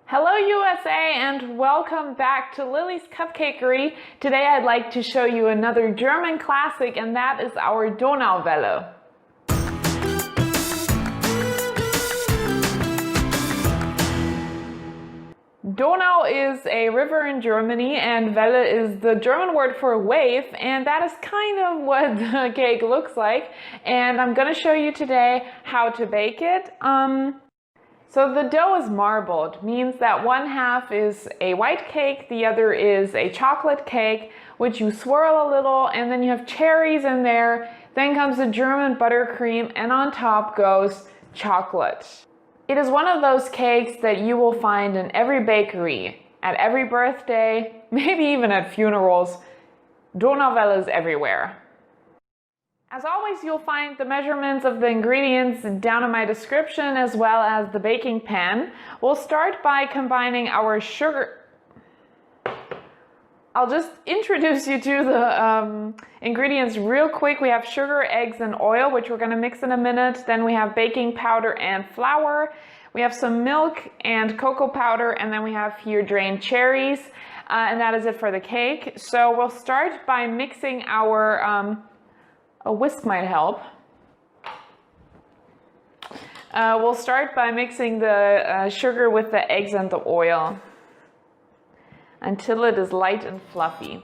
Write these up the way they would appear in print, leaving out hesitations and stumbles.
Hello USA and welcome back to Lily's Cupcakery. Today I'd like to show you another German classic, and that is our Donauwelle. Donau is a river in Germany and Welle is the German word for wave, and that is kind of what the cake looks like. And I'm going to show you today how to bake it. So the dough is marbled, means that one half is a white cake, the other is a chocolate cake, which you swirl a little, and then you have cherries in there. Then comes the German buttercream, and on top goes chocolate. It is one of those cakes that you will find in every bakery, at every birthday, maybe even at funerals. Donauwelle is everywhere. As always, you'll find the measurements of the ingredients down in my description, as well as the baking pan. We'll start by combining our sugar. I'll just introduce you to the ingredients real quick. We have sugar, eggs, and oil, which we're going to mix in a minute. Then we have baking powder and flour. We have some milk and cocoa powder, and then we have here drained cherries, and that is it for the cake. So we'll start by mixing our a whisk might help. We'll start by mixing the sugar with the eggs and the oil until it is light and fluffy.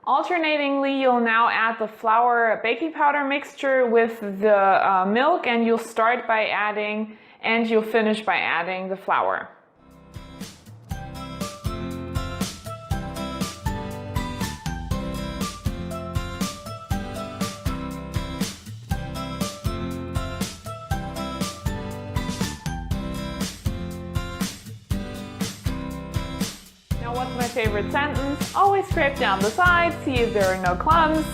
Alternatingly, you'll now add the flour baking powder mixture with the milk, and you'll start by adding and you'll finish by adding the flour. What's my favorite sentence? Always scrape down the sides, see if there are no clumps.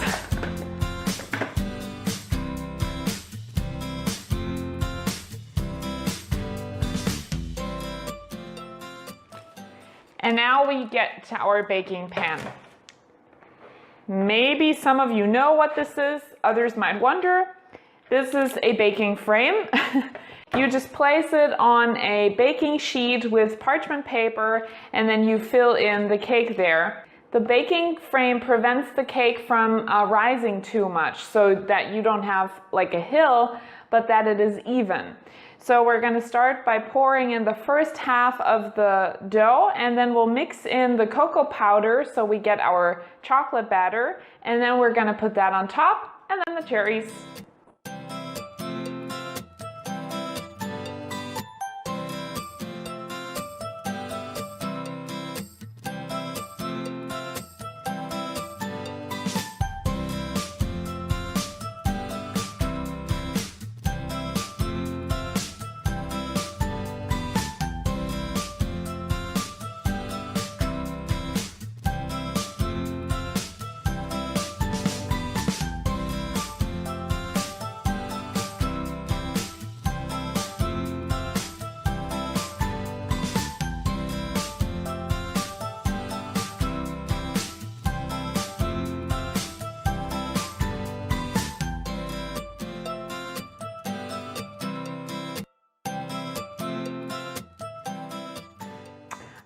And now we get to our baking pan. Maybe some of you know what this is, others might wonder. This is a baking frame. You just place it on a baking sheet with parchment paper, and then you fill in the cake there. The baking frame prevents the cake from rising too much, so that you don't have like a hill, but that it is even. So we're going to start by pouring in the first half of the dough, and then we'll mix in the cocoa powder so we get our chocolate batter, and then we're going to put that on top, and then the cherries.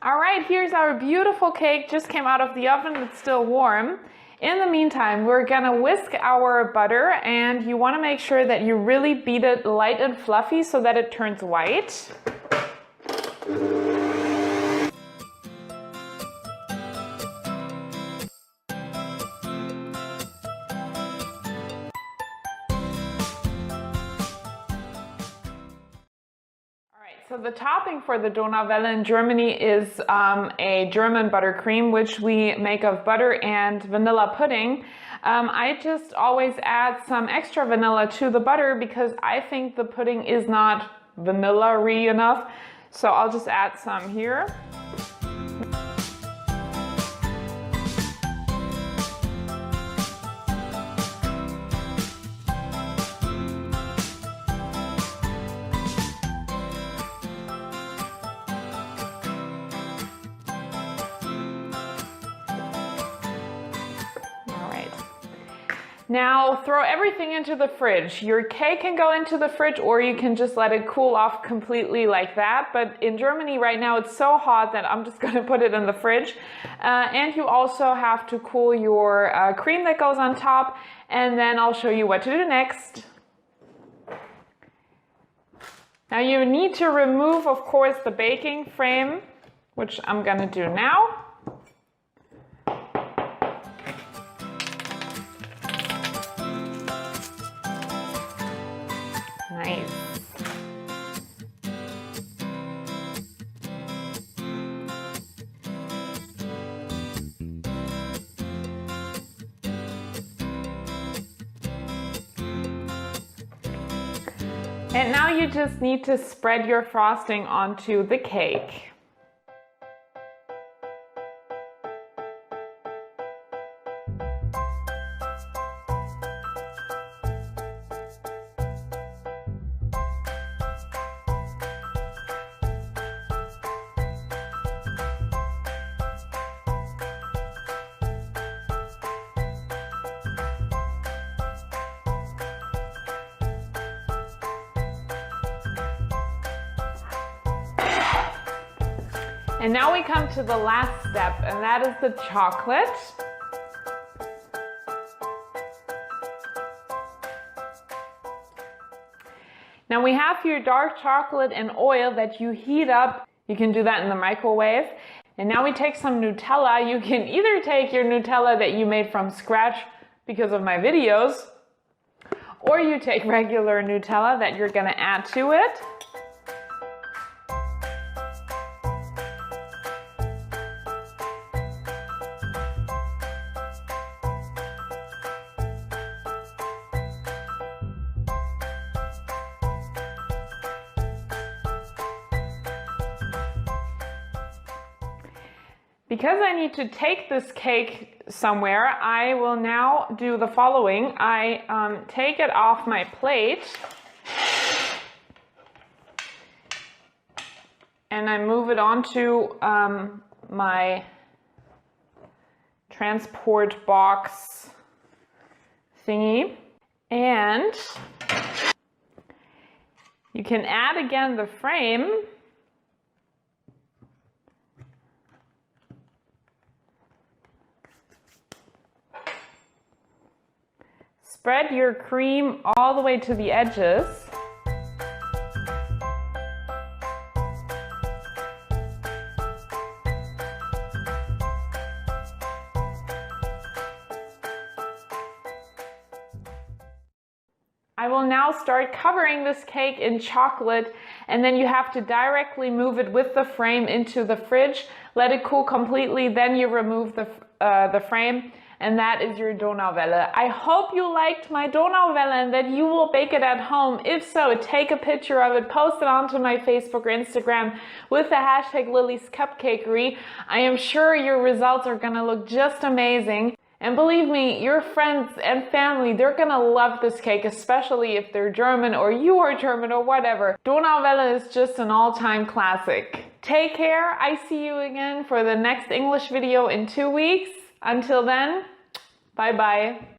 Alright, here's our beautiful cake, just came out of the oven, it's still warm. In the meantime, we're gonna whisk our butter, and you wanna make sure that you really beat it light and fluffy so that it turns white. So the topping for the Donauwelle in Germany is a German buttercream, which we make of butter and vanilla pudding. I just always add some extra vanilla to the butter because I think the pudding is not vanilla-y enough. So I'll just add some here. Now throw everything into the fridge. Your cake can go into the fridge or you can just let it cool off completely like that. But in Germany right now it's so hot that I'm just gonna put it in the fridge. And you also have to cool your cream that goes on top, and then I'll show you what to do next. Now you need to remove, of course, the baking frame, which I'm gonna do now. Nice. And now you just need to spread your frosting onto the cake. And now we come to the last step, and that is the chocolate. Now we have your dark chocolate and oil that you heat up. You can do that in the microwave. And now we take some Nutella. You can either take your Nutella that you made from scratch because of my videos, or you take regular Nutella that you're gonna add to it. Because I need to take this cake somewhere, I will now do the following. I take it off my plate and I move it onto my transport box thingy. And you can add again the frame. Spread your cream all the way to the edges. I will now start covering this cake in chocolate, and then you have to directly move it with the frame into the fridge. Let it cool completely, then you remove the frame. And that is your Donauwelle. I hope you liked my Donauwelle and that you will bake it at home. If so, take a picture of it, post it onto my Facebook or Instagram with the hashtag Lily's Cupcakery. I am sure your results are gonna look just amazing. And believe me, your friends and family, they're gonna love this cake, especially if they're German or you are German or whatever. Donauwelle is just an all-time classic. Take care. I see you again for the next English video in 2 weeks. Until then, bye-bye.